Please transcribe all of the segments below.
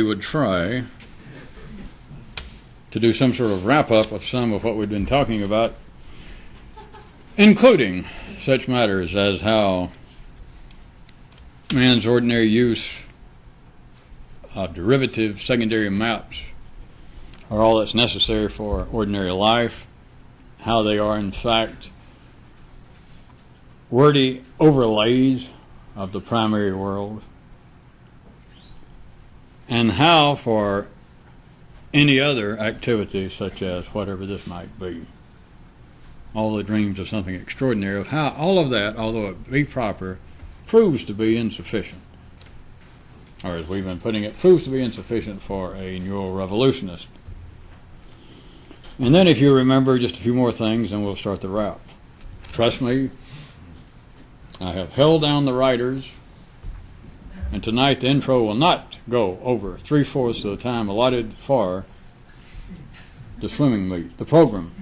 we would try to do some sort of wrap-up of some of what we've been talking about, including such matters as how man's ordinary use of derivative secondary maps are all that's necessary for ordinary life, how they are in fact wordy overlays of the primary world, and how for any other activity such as whatever this might be, all the dreams of something extraordinary, of how all of that, although it be proper, proves to be insufficient. Or as we've been putting it, proves to be insufficient for a neural revolutionist. And then if you remember just a few more things, then we'll start the wrap. Trust me, I have held down the writers, and tonight the intro will not go over 3/4 of the time allotted for the swimming meet, the program.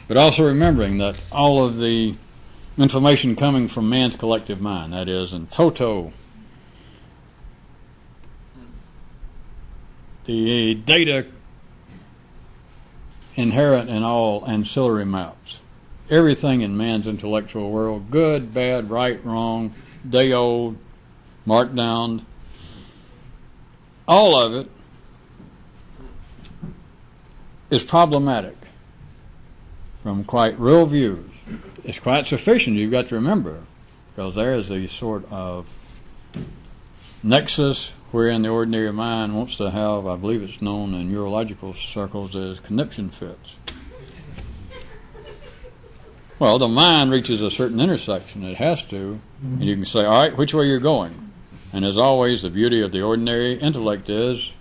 But also remembering that all of the information coming from man's collective mind, that is, in toto, the data inherent in all ancillary maps, everything in man's intellectual world, good, bad, right, wrong, day old, marked down, all of it is problematic from quite real views. It's quite sufficient, you've got to remember, because there is a sort of nexus wherein the ordinary mind wants to have, I believe it's known in neurological circles as conniption fits. Well, the mind reaches a certain intersection, it has to, and you can say, all right, which way you're going? And as always, the beauty of the ordinary intellect is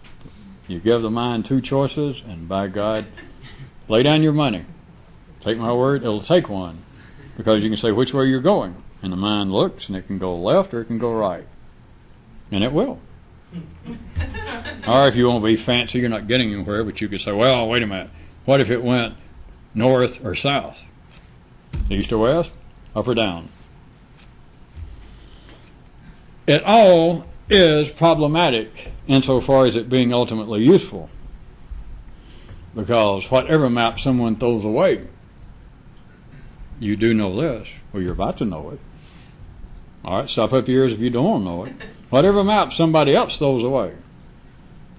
you give the mind two choices, and by God, lay down your money. Take my word, it'll take one. Because you can say which way you're going. And the mind looks, and it can go left or it can go right. And it will. Or if you want to be fancy, you're not getting anywhere, but you could say, well, wait a minute. What if it went north or south? East or west? Up or down? It all is problematic insofar as it being ultimately useful. Because whatever map someone throws away, you do know this. Well, you're about to know it. All right, stop up your ears if you don't know it. Whatever map somebody else throws away,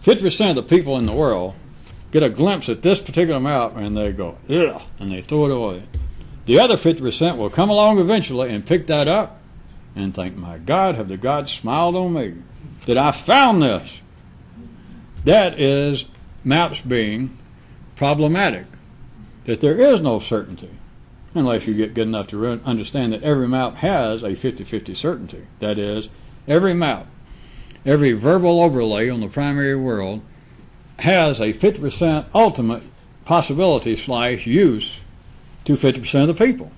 50% of the people in the world get a glimpse at this particular map and they go, ugh, and they throw it away. The other 50% will come along eventually and pick that up and think, my God, have the gods smiled on me that I found this? That is maps being problematic, that there is no certainty, unless you get good enough to understand that every map has a 50-50 certainty. That is, every map, every verbal overlay on the primary world has a 50% ultimate possibility / use to 50% of the people.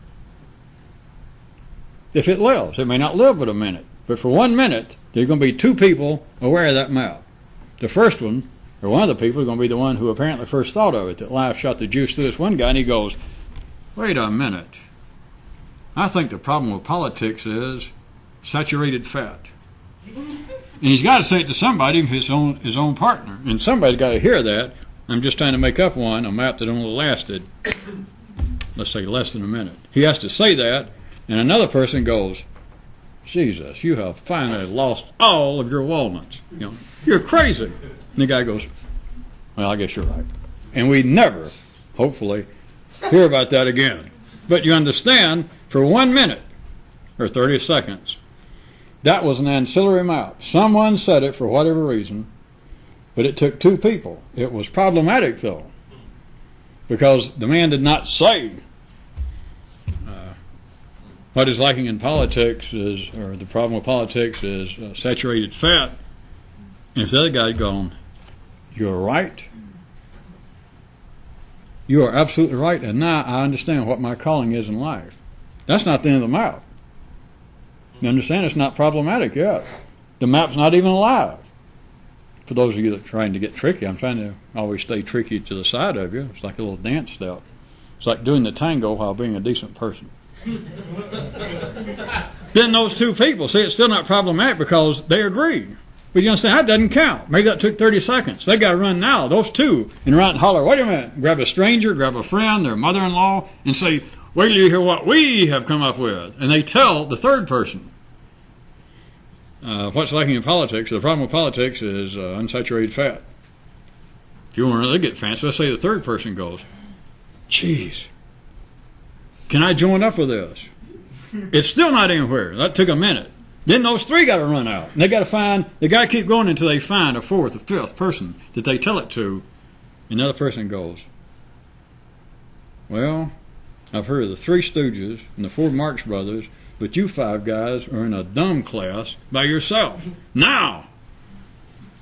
If it lives, it may not live but a minute, but for 1 minute, there are going to be two people aware of that map. The first one, or one of the people, is going to be the one who apparently first thought of it, that life shot the juice through this one guy, and he goes, wait a minute. I think the problem with politics is saturated fat. And he's got to say it to somebody, his own partner. And somebody's got to hear that. I'm just trying to make up a map that only lasted, let's say, less than a minute. He has to say that, and another person goes, Jesus, you have finally lost all of your walnuts. You're crazy. And the guy goes, well, I guess you're right. And we never, hopefully, hear about that again. But you understand, for 1 minute or 30 seconds, that was an ancillary map. Someone said it for whatever reason, but it took two people. It was problematic, though, because the man did not say what is lacking in politics is, or the problem with politics is saturated fat. And if the other guy had gone, you're right. You are absolutely right, and now I understand what my calling is in life. That's not the end of the map. You understand? It's not problematic yet. The map's not even alive. For those of you that are trying to get tricky, I'm trying to always stay tricky to the side of you. It's like a little dance step. It's like doing the tango while being a decent person. Then those two people, see, it's still not problematic because they agree. But you understand, that doesn't count. Maybe that took 30 seconds. They got to run now, those two, and run and holler, wait a minute, grab a stranger, grab a friend, their mother-in-law, and say, wait till you hear what we have come up with. And they tell the third person. What's lacking in politics, the problem with politics is unsaturated fat. If you want to really get fancy, let's say the third person goes, geez, can I join up with this? It's still not anywhere. That took a minute. Then those three got to run out. And they got to keep going until they find a fourth or fifth person that they tell it to. And the other person goes, well, I've heard of the Three Stooges and the Four Marx Brothers, but you five guys are in a dumb class by yourself. Now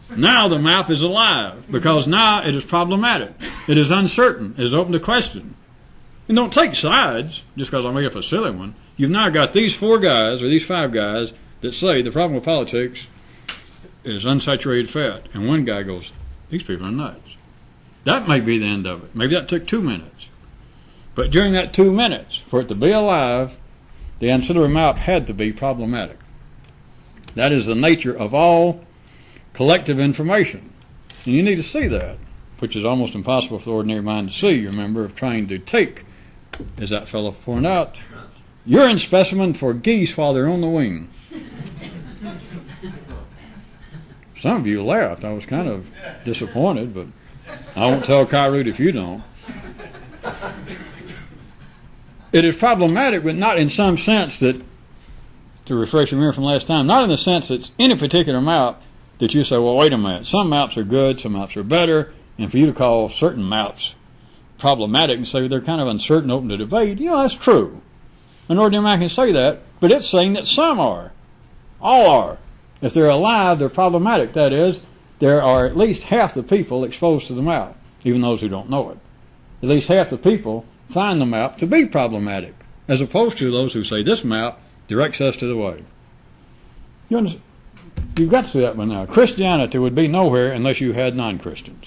the map is alive, because now it is problematic. It is uncertain. It is open to question. And don't take sides just because I make up a silly one. You've now got these four guys or these five guys that say the problem with politics is unsaturated fat. And one guy goes, these people are nuts. That may be the end of it. Maybe that took 2 minutes. But during that 2 minutes, for it to be alive, the ancillary map had to be problematic. That is the nature of all collective information. And you need to see that, which is almost impossible for the ordinary mind to see. You remember, of trying to take, as that fellow pointed out, urine specimen for geese while they're on the wing. Some of you laughed. I was kind of disappointed, but I won't tell Kyroot if you don't. It is problematic, but not in some sense that, to refresh your memory from last time, not in the sense that any particular map that you say, well, wait a minute, some maps are good, some maps are better, and for you to call certain maps problematic and say they're kind of uncertain, open to debate, that's true. An ordinary man can say that, but it's saying that some are. All are. If they're alive, they're problematic. That is, there are at least half the people exposed to the map, even those who don't know it. At least half the people find the map to be problematic, as opposed to those who say this map directs us to the way. You've got to see that by now. Christianity would be nowhere unless you had non-Christians.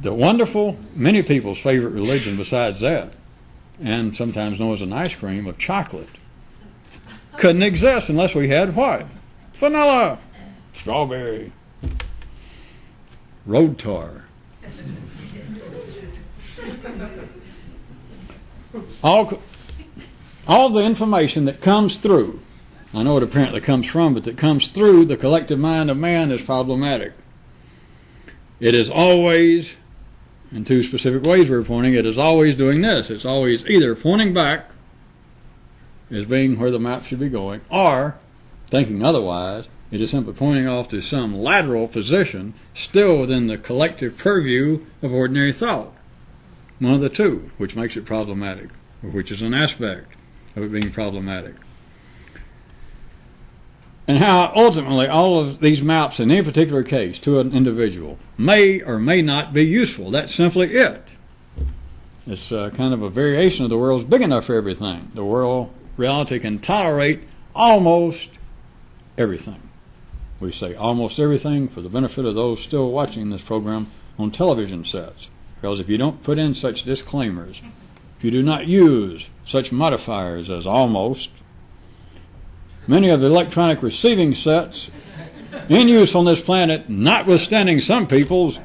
The wonderful, many people's favorite religion besides that, and sometimes known as an ice cream of chocolate, couldn't exist unless we had what? Vanilla, strawberry, road tar. All the information that comes through, I know it apparently comes from, but that comes through the collective mind of man is problematic. It is always, in two specific ways we're pointing, it is always doing this. It's always either pointing back as being where the map should be going, or, thinking otherwise, it is simply pointing off to some lateral position still within the collective purview of ordinary thought. One of the two, which makes it problematic, or which is an aspect of it being problematic. And how ultimately all of these maps in any particular case to an individual may or may not be useful. That's simply it. It's kind of a variation of the world's big enough for everything. The world reality can tolerate almost everything. We say almost everything for the benefit of those still watching this program on television sets. Because if you don't put in such disclaimers, if you do not use such modifiers as almost, many of the electronic receiving sets in use on this planet, notwithstanding some people's,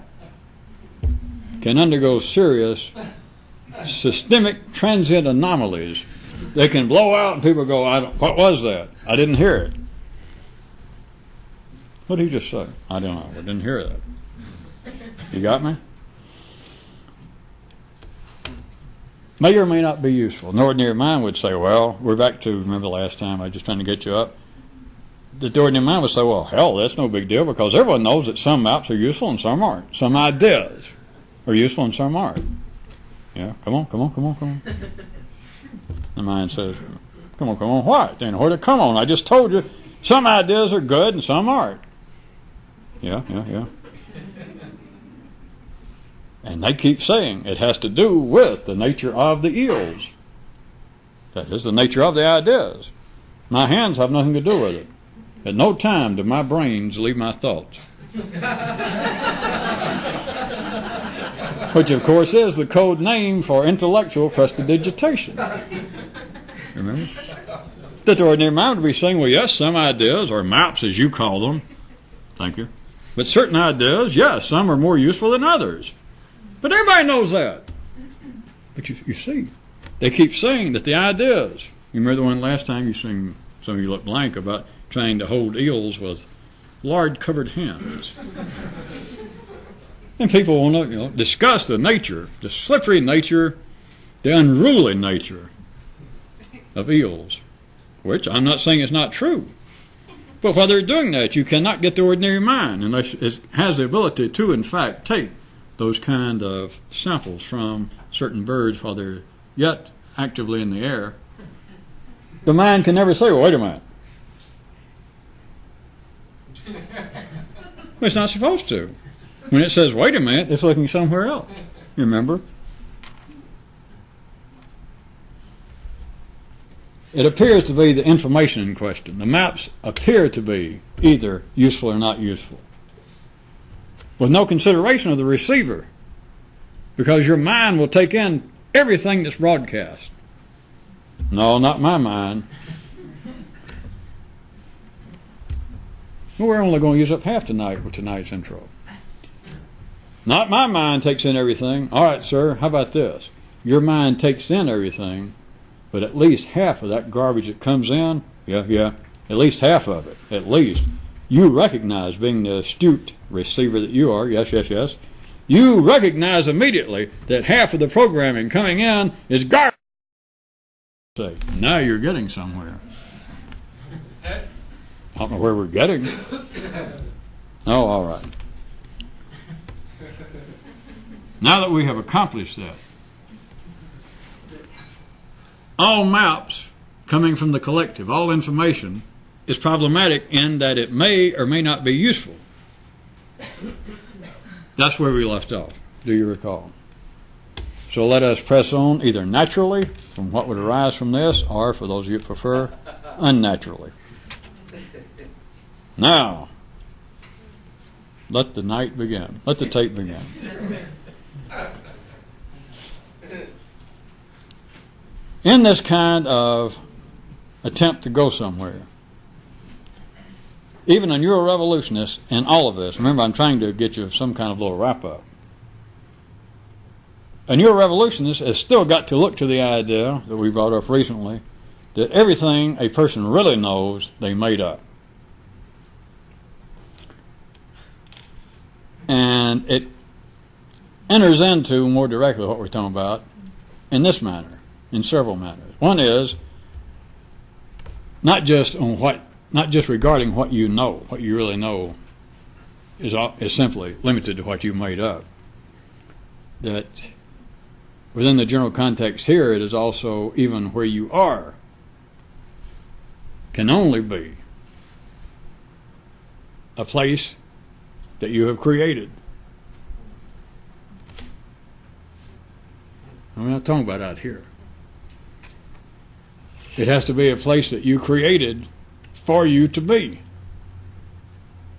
can undergo serious systemic transient anomalies. They can blow out and people go, what was that? I didn't hear it. What did he just say? I don't know. I didn't hear that. You got me? May or may not be useful. An ordinary mind would say, well, we're back to, remember last time, I was just trying to get you up. The ordinary mind would say, well, hell, that's no big deal because everyone knows that some maps are useful and some aren't. Some ideas are useful and some aren't. Yeah, come on. The mind says, come on, what? Then where to come on? I just told you some ideas are good and some aren't. Yeah. And they keep saying it has to do with the nature of the eels. That is the nature of the ideas. My hands have nothing to do with it. At no time do my brains leave my thoughts. Which, of course, is the code name for intellectual prestidigitation. Remember? That the ordinary mind would be saying, well, yes, some ideas, or maps as you call them, thank you, but certain ideas, yes, some are more useful than others. But everybody knows that. But you see, they keep saying that the ideas, you remember the one last time you sing, some of you look blank, about trying to hold eels with lard-covered hands. And people want to, discuss the nature, the slippery nature, the unruly nature of eels, which I'm not saying is not true. But while they're doing that, you cannot get the ordinary mind unless it has the ability to, in fact, take those kind of samples from certain birds while they're yet actively in the air. The mind can never say, well, wait a minute. Well, it's not supposed to. When it says, wait a minute, it's looking somewhere else. You remember? It appears to be the information in question. The maps appear to be either useful or not useful, with no consideration of the receiver, because your mind will take in everything that's broadcast. No, not my mind. Well, we're only going to use up half tonight with tonight's intro. Not my mind takes in everything. All right, sir, how about this? Your mind takes in everything, but at least half of that garbage that comes in, at least half of it, at least, you recognize, being the astute receiver that you are, yes, you recognize immediately that half of the programming coming in is garbage. Say, now you're getting somewhere. I don't know where we're getting. Oh, all right. Now that we have accomplished that, all maps coming from the collective, all information, is problematic in that it may or may not be useful. That's where we left off. Do you recall? So let us press on either naturally from what would arise from this, or, for those of you who prefer, unnaturally. Now, let the night begin. Let the tape begin. In this kind of attempt to go somewhere, even a neurorevolutionist in all of this, remember I'm trying to get you some kind of little wrap-up, a neurorevolutionist has still got to look to the idea that we brought up recently that everything a person really knows, they made up. And it enters into more directly what we're talking about in this manner, in several manners. One is not just regarding what you know, what you really know is simply limited to what you made up. That within the general context here, it is also even where you are can only be a place that you have created. I'm not talking about out here. It has to be a place that you created for you to be,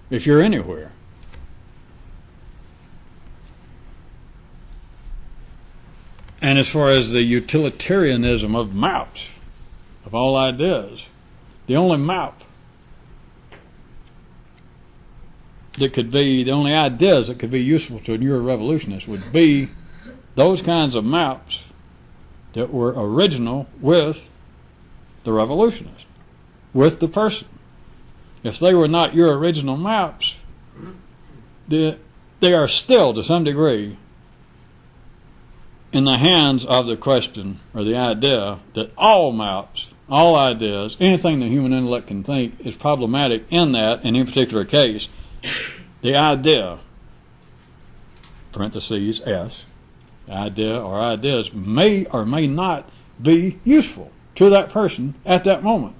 if you're anywhere. And as far as the utilitarianism of maps, of all ideas, the only map that could be, the only ideas that could be useful to a neurorevolutionist would be those kinds of maps that were original with the revolutionist, with the person. If they were not your original maps, they are still, to some degree, in the hands of the question or the idea that all maps, all ideas, anything the human intellect can think is problematic in that, and in particular case, the idea, parentheses, S, the idea or ideas may or may not be useful to that person at that moment.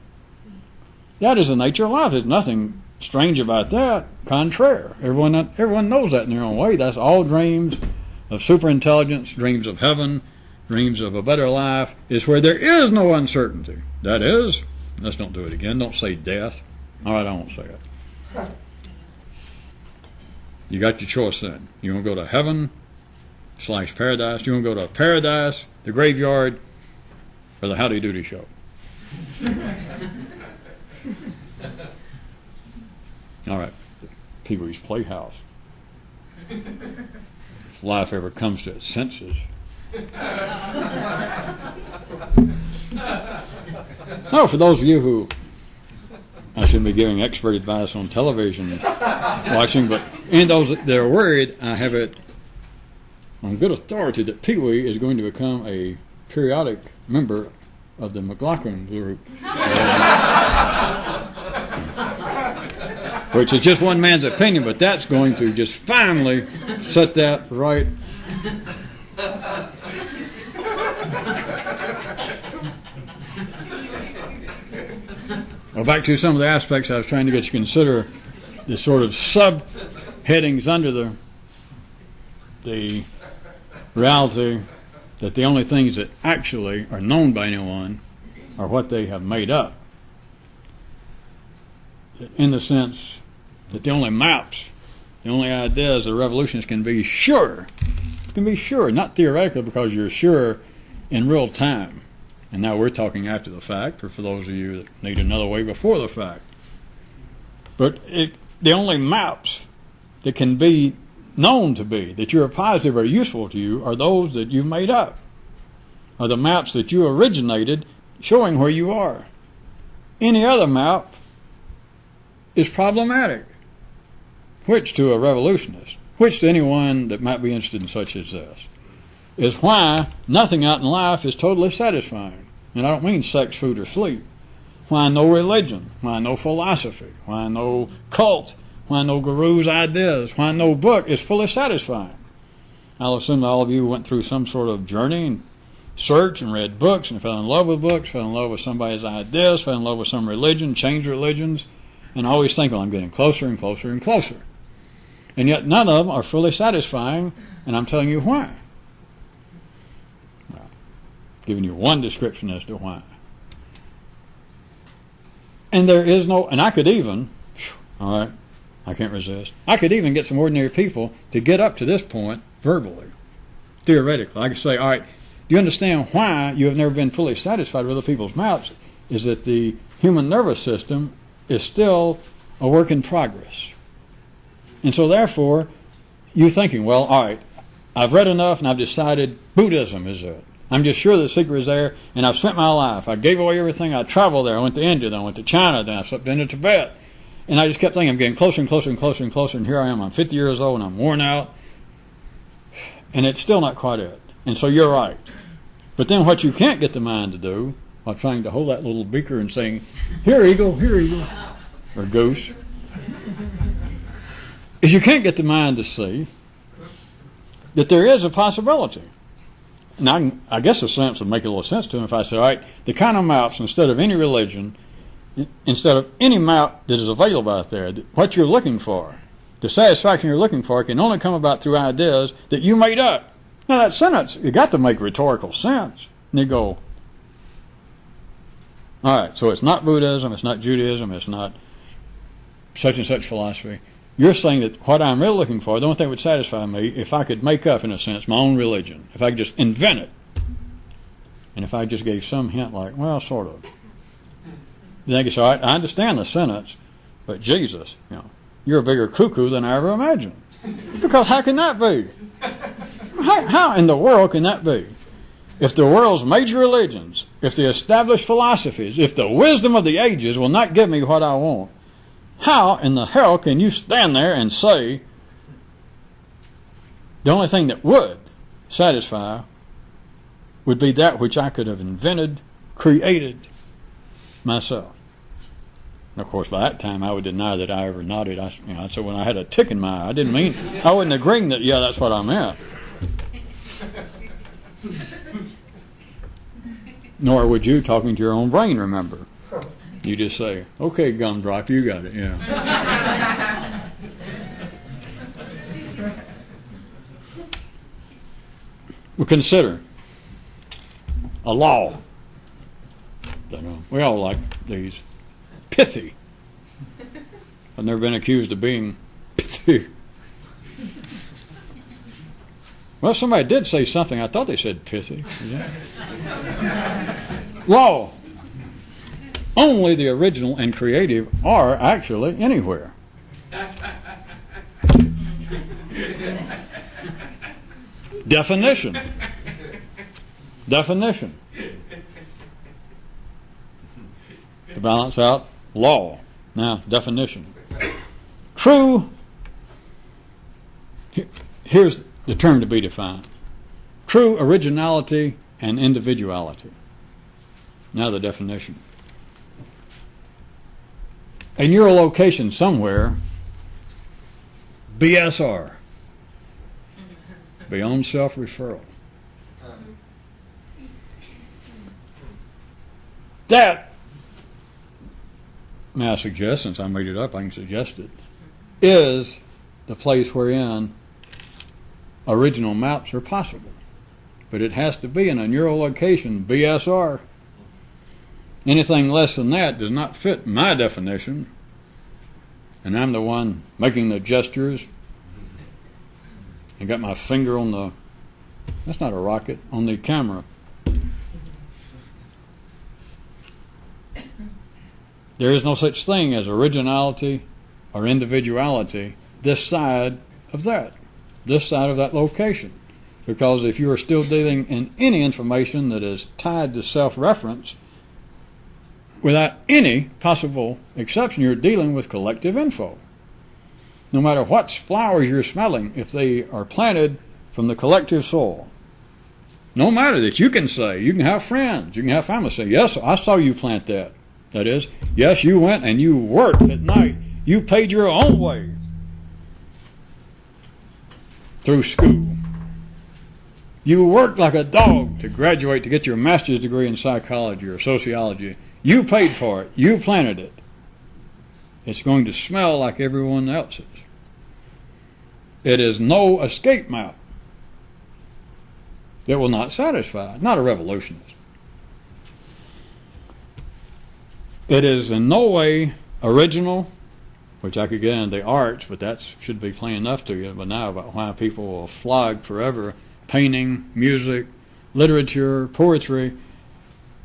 That is the nature of life. There's nothing strange about that. Contraire. Everyone knows that in their own way. That's all dreams of superintelligence, dreams of heaven, dreams of a better life, is where there is no uncertainty. That is, let's don't do it again. Don't say death. All right, I won't say it. You got your choice then. You want to go to heaven /paradise. You want to go to paradise, the graveyard, or the Howdy Doody show. All right, Pee-wee's Playhouse. If life ever comes to its senses. No, for those of you who, I shouldn't be giving expert advice on television watching, but in those that are worried, I have it on good authority that Pee-wee is going to become a periodic member of the McLaughlin group. Which is just one man's opinion, but that's going to just finally set that right. Well, back to some of the aspects I was trying to get you to consider, the sort of subheadings under the reality that the only things that actually are known by anyone are what they have made up. In the sense that the only maps, the only ideas of revolutionists can be sure, not theoretical, because you're sure in real time. And now we're talking after the fact, or for those of you that need another way before the fact. But the only maps that can be known to be, that you're positive or useful to you, are those that you made up, are the maps that you originated showing where you are. Any other map is problematic. Which to a revolutionist, which to anyone that might be interested in such as this, is why nothing out in life is totally satisfying. And I don't mean sex, food, or sleep. Why no religion, why no philosophy, why no cult, why no guru's ideas, why no book is fully satisfying. I'll assume that all of you went through some sort of journey and search and read books and fell in love with books, fell in love with somebody's ideas, fell in love with some religion, changed religions, and always think, well, I'm getting closer and closer and closer. And yet none of them are fully satisfying, and I'm telling you why. Well, giving you one description as to why. And there is no, and I could even, all right, I can't resist, I could even get some ordinary people to get up to this point verbally, theoretically. I could say, all right, do you understand why you have never been fully satisfied with other people's maps? Is that the human nervous system is still a work in progress. And so therefore, you're thinking, well, all right, I've read enough and I've decided Buddhism is it. I'm just sure the secret is there, and I've spent my life. I gave away everything. I traveled there. I went to India, then I went to China, then I slipped into Tibet. And I just kept thinking, I'm getting closer and closer and closer and closer, and here I am. I'm 50 years old and I'm worn out. And it's still not quite it. And so you're right. But then what you can't get the mind to do, while trying to hold that little beaker and saying, here, eagle, or goose, is you can't get the mind to see that there is a possibility. And I guess the sense would make a little sense to him if I said, all right, the kind of maps, instead of any religion, instead of any map that is available out there, what you're looking for, the satisfaction you're looking for, can only come about through ideas that you made up. Now that sentence, you got to make rhetorical sense. And you go, all right, so it's not Buddhism, it's not Judaism, it's not such and such philosophy. You're saying that what I'm really looking for, the only thing that would satisfy me, if I could make up, in a sense, my own religion, if I could just invent it, and if I just gave some hint like, well, sort of. Then I could say, all right, I understand the sentence, but Jesus, you're a bigger cuckoo than I ever imagined. Because how can that be? How in the world can that be? If the world's major religions, if the established philosophies, if the wisdom of the ages will not give me what I want, how in the hell can you stand there and say the only thing that would satisfy would be that which I could have invented, created myself? And of course, by that time, I would deny that I ever nodded. I said when I had a tick in my eye, I didn't mean, I wasn't agreeing that, yeah, that's what I meant. Nor would you, talking to your own brain, remember. You just say, okay, gumdrop, you got it, yeah. Well, consider a law. We all like these. Pithy. I've never been accused of being pithy. Well, somebody did say something. I thought they said pithy. Yeah. Law. Only the original and creative are actually anywhere. Definition. Definition. To balance out law. Now, definition. True. Here's the term to be defined. True originality and individuality. Now the definition. A neural location somewhere, BSR, beyond self-referral. That, may I suggest, since I made it up, I can suggest it, is the place wherein original maps are possible. But it has to be in a neural location, BSR. Anything less than that does not fit my definition. And I'm the one making the gestures and got my finger on the, that's not a rocket, on the camera. There is no such thing as originality or individuality this side of that location. Because if you are still dealing in any information that is tied to self-reference, without any possible exception, you're dealing with collective info. No matter what flowers you're smelling, if they are planted from the collective soil, no matter that you can say, you can have friends, you can have family say, yes, I saw you plant that. That is, yes, you went and you worked at night. You paid your own way through school. You worked like a dog to graduate to get your master's degree in psychology or sociology. You paid for it. You planted it. It's going to smell like everyone else's. It is no escape map. It will not satisfy. Not a revolutionist. It is in no way original, which I could get into the arts, but that should be plain enough to you by now about why people will flog forever painting, music, literature, poetry,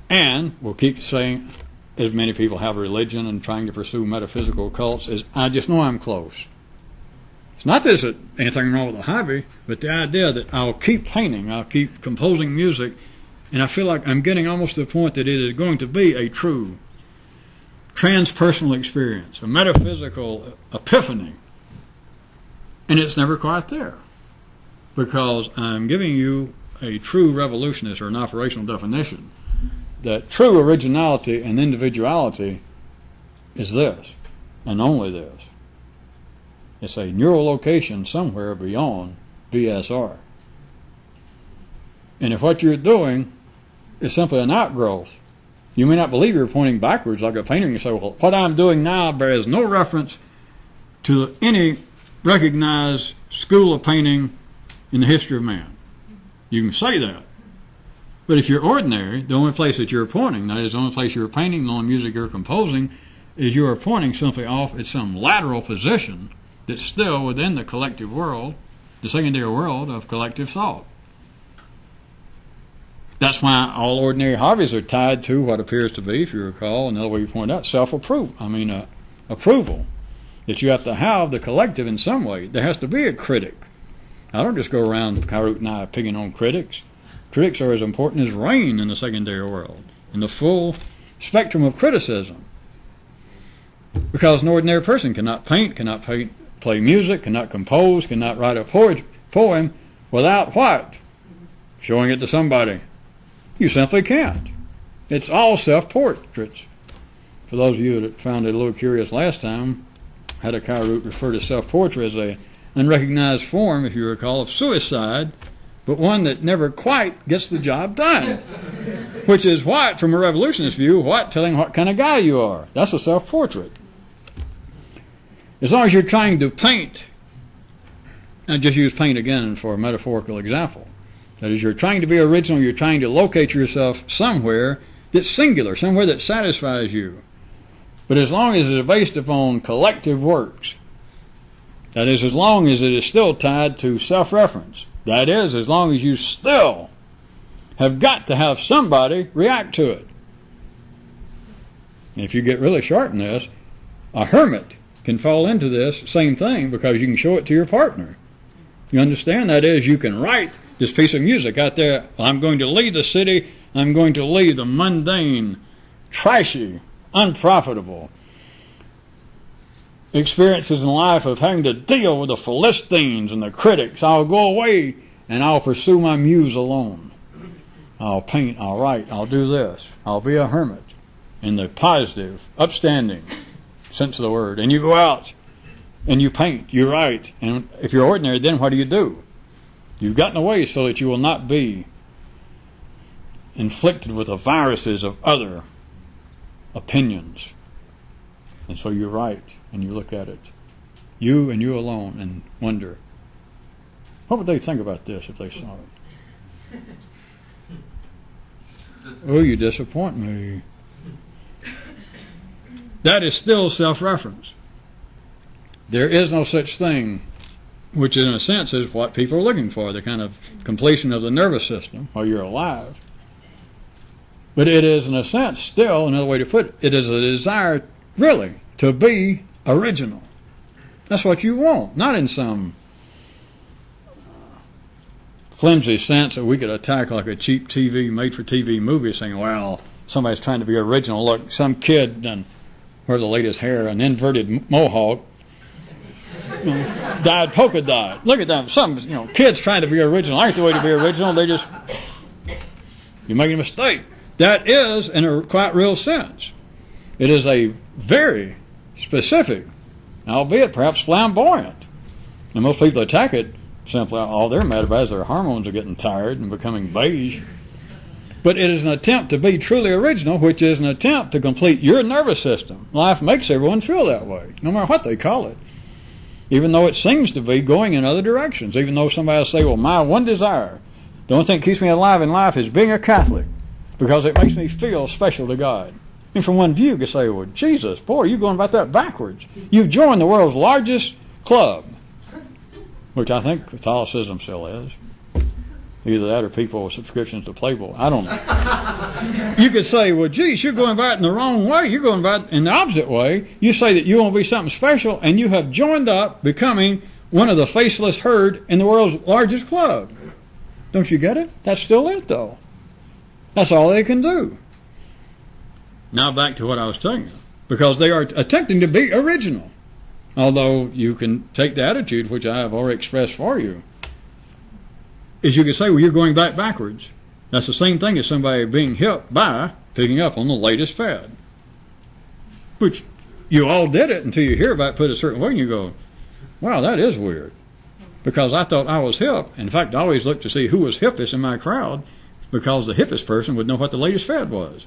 and we'll keep saying, as many people have religion and trying to pursue metaphysical cults, is I just know I'm close. It's not that there's anything wrong with the hobby, but the idea that I'll keep painting, I'll keep composing music, and I feel like I'm getting almost to the point that it is going to be a true transpersonal experience, a metaphysical epiphany, and it's never quite there. Because I'm giving you a true revolutionist or an operational definition that true originality and individuality is this, and only this. It's a neural location somewhere beyond BSR. And if what you're doing is simply an outgrowth, you may not believe you're pointing backwards like a painter. You say, well, what I'm doing now bears no reference to any recognized school of painting in the history of man. You can say that. But if you're ordinary, the only place that you're pointing, that is the only place you're painting, the only music you're composing, is you are pointing simply off at some lateral position that's still within the collective world, the secondary world of collective thought. That's why all ordinary hobbies are tied to what appears to be, if you recall, another way you point out, approval. That you have to have the collective in some way. There has to be a critic. I don't just go around Kyroots and I picking on critics. Critics are as important as rain in the secondary world, in the full spectrum of criticism. Because an ordinary person cannot paint, play music, cannot compose, cannot write a poem without what? Showing it to somebody. You simply can't. It's all self-portraits. For those of you that found it a little curious last time, had a Kyroot refer to self-portrait as a unrecognized form, if you recall, of suicide, but one that never quite gets the job done. Which is what, from a revolutionist view, telling what kind of guy you are. That's a self-portrait. As long as you're trying to paint, and just use paint again for a metaphorical example, that is, you're trying to be original, you're trying to locate yourself somewhere that's singular, somewhere that satisfies you. But as long as it is based upon collective works, that is, as long as it is still tied to self-reference, that is, as long as you still have got to have somebody react to it. If you get really sharp in this, a hermit can fall into this same thing because you can show it to your partner. You understand? That is, you can write this piece of music out there. I'm going to leave the city. I'm going to leave the mundane, trashy, unprofitable experiences in life of having to deal with the Philistines and the critics. I'll go away and I'll pursue my muse alone. I'll paint, I'll write, I'll do this. I'll be a hermit in the positive, upstanding sense of the word. And you go out and you paint, you write. And if you're ordinary, then what do? You've gotten away so that you will not be inflicted with the viruses of other opinions. And so you write and you look at it, you and you alone, and wonder, what would they think about this if they saw it? Oh, you disappoint me. That is still self-reference. There is no such thing, which in a sense is what people are looking for, the kind of completion of the nervous system while you're alive. But it is, in a sense, still, another way to put it, it is a desire, really, to be original. That's what you want, not in some flimsy sense that we could attack like a cheap TV, made-for-TV movie saying, well, somebody's trying to be original. Look, some kid done wear the latest hair, an inverted mohawk, dyed polka dot. Look at them. Some kids trying to be original. Ain't the way to be original. You're making a mistake. That is, in a quite real sense, it is a very specific, albeit perhaps flamboyant. And most people attack it simply, all they're mad about is their hormones are getting tired and becoming beige. But it is an attempt to be truly original, which is an attempt to complete your nervous system. Life makes everyone feel that way, no matter what they call it. Even though it seems to be going in other directions. Even though somebody will say, well, my one desire, the only thing that keeps me alive in life is being a Catholic, because it makes me feel special to God. And from one view, you could say, well, Jesus, boy, you're going about that backwards. You've joined the world's largest club, which I think Catholicism still is. Either that or people with subscriptions to Playboy. I don't know. You could say, well, geez, you're going about it in the wrong way. You're going about it in the opposite way. You say that you want to be something special, and you have joined up becoming one of the faceless herd in the world's largest club. Don't you get it? That's still it, though. That's all they can do. Now back to what I was telling you. Because they are attempting to be original. Although you can take the attitude, which I have already expressed for you, is you could say, well, you're going backwards. That's the same thing as somebody being hip by picking up on the latest fad. Which you all did it until you hear about it put a certain way and you go, wow, that is weird. Because I thought I was hip. In fact, I always looked to see who was hippest in my crowd, because the hippest person would know what the latest fad was.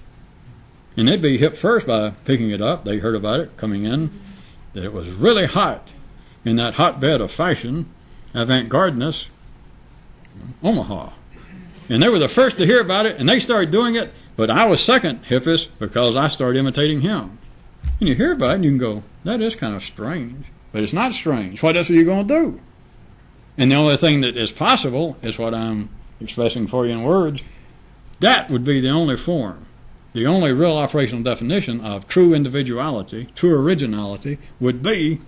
And they'd be hip first by picking it up. They heard about it coming in, that it was really hot in that hotbed of fashion, avant-gardeness, Omaha. And they were the first to hear about it, and they started doing it, but I was second hippest because I started imitating him. And you hear about it, and you can go, that is kind of strange. But it's not strange. What else are you going to do? And the only thing that is possible is what I'm expressing for you in words. That would be the only form. The only real operational definition of true individuality, true originality, would be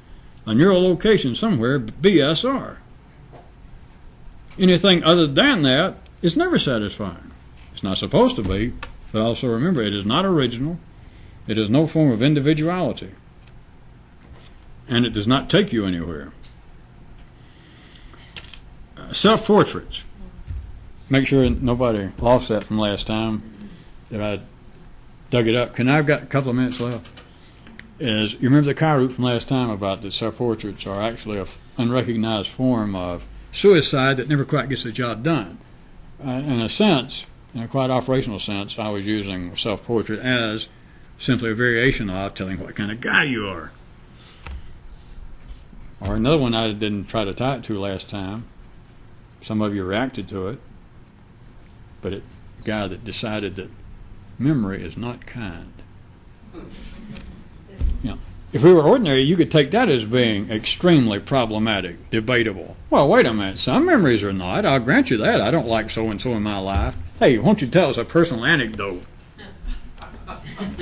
a neural location somewhere, BSR. Anything other than that is never satisfying. It's not supposed to be, but also remember, it is not original. It is no form of individuality. And it does not take you anywhere. Self-portraits. Make sure nobody lost that from last time. If I dug it up. I've got a couple of minutes left. You remember the Kyroots from last time about that self-portraits are actually an unrecognized form of suicide that never quite gets the job done. In a sense, in a quite operational sense, I was using self-portrait as simply a variation of telling what kind of guy you are. Or another one I didn't try to tie it to last time. Some of you reacted to it, but a guy that decided that memory is not kind. Yeah. If we were ordinary, you could take that as being extremely problematic, debatable. Well, wait a minute. Some memories are not. I'll grant you that. I don't like so-and-so in my life. Hey, won't you tell us a personal anecdote?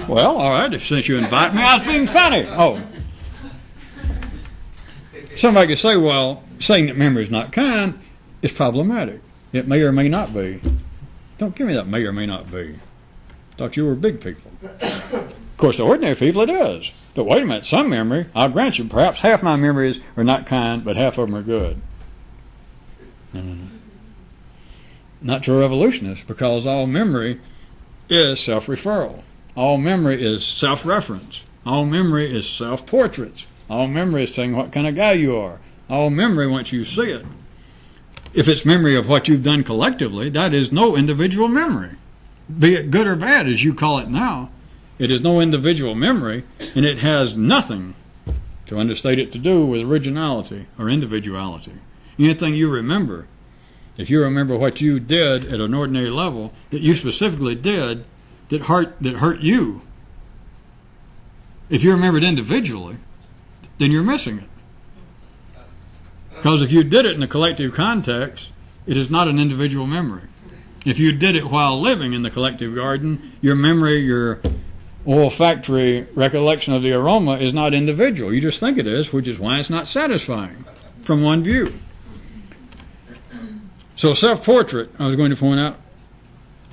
Well, all right, since you invite me, I was being funny. Oh. Somebody could say, well, saying that memory is not kind is problematic. It may or may not be. Don't give me that may or may not be. Thought you were big people. Of course, the ordinary people it is. But wait a minute, some memory, I'll grant you, perhaps half my memories are not kind, but half of them are good. Natural evolutionists, because all memory is self-referral. All memory is self-reference. All memory is self-portraits. All memory is saying what kind of guy you are. All memory, once you see it, if it's memory of what you've done collectively, that is no individual memory. Be it good or bad, as you call it now, it is no individual memory, and it has nothing, to understate it, to do with originality or individuality. Anything you remember, if you remember what you did at an ordinary level, that you specifically did, that hurt you, if you remember it individually, then you're missing it. Because if you did it in a collective context, it is not an individual memory. If you did it while living in the collective garden, your memory, your olfactory recollection of the aroma is not individual. You just think it is, which is why it's not satisfying from one view. So self-portrait, I was going to point out,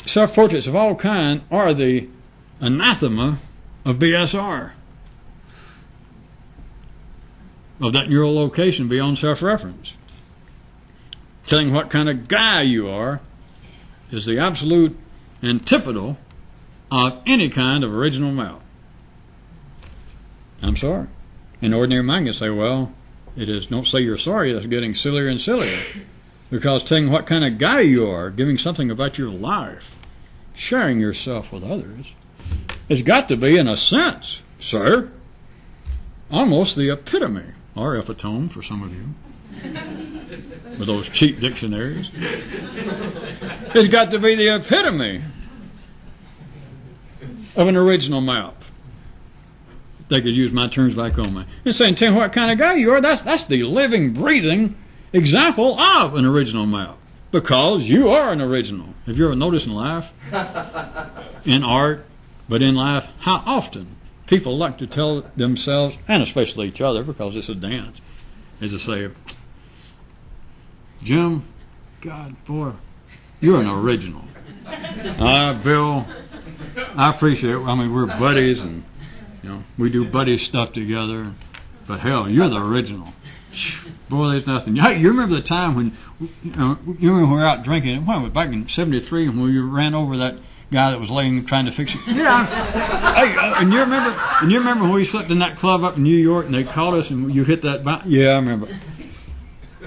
self-portraits of all kind are the anathema of BSR, of that neural location beyond self-reference. Telling what kind of guy you are is the absolute antipodal of any kind of original mouth. I'm sorry. An ordinary mind can say, well, it is, don't say you're sorry, that's getting sillier and sillier. Because telling what kind of guy you are, giving something about your life, sharing yourself with others, has got to be, in a sense, sir, almost the epitome, or epitome for some of you, with those cheap dictionaries. It's got to be the epitome of an original map. They could use my terms back on me. And saying, tell what kind of guy you are, that's the living, breathing example of an original map. Because you are an original. Have you ever noticed in life, in art, but in life, how often people like to tell themselves, and especially each other, because it's a dance, is to say, Jim, God, boy, you're an original. Bill, I appreciate it. I mean, we're buddies, and we do buddy stuff together. But hell, you're the original. Boy, there's nothing. Hey, you remember the time when you remember when we were out drinking? When was back in '73 when you ran over that guy that was laying trying to fix it? Yeah. Hey, and you remember when we slept in that club up in New York and they called us and you hit that? Yeah, I remember.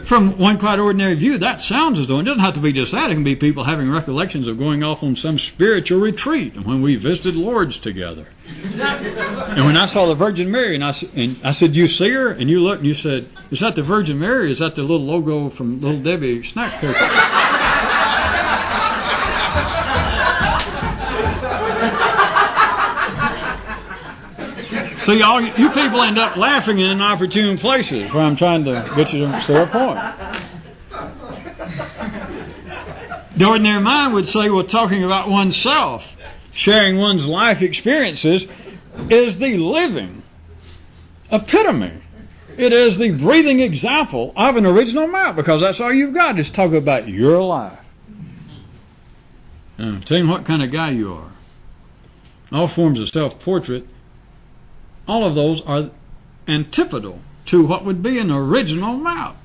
From one quite ordinary view, that sounds as though it doesn't have to be just that. It can be people having recollections of going off on some spiritual retreat and when we visited Lourdes together. And when I saw the Virgin Mary, and I said, you see her? And you looked and you said, is that the Virgin Mary? Or is that the little logo from Little Debbie snack cookie? See, all you people end up laughing in inopportune places where I'm trying to get you to say a point. The ordinary mind would say, well, talking about oneself, sharing one's life experiences, is the living epitome. It is the breathing example of an original map, because that's all you've got is talk about your life. Telling what kind of guy you are. All forms of self-portrait, all of those are antipodal to what would be an original map.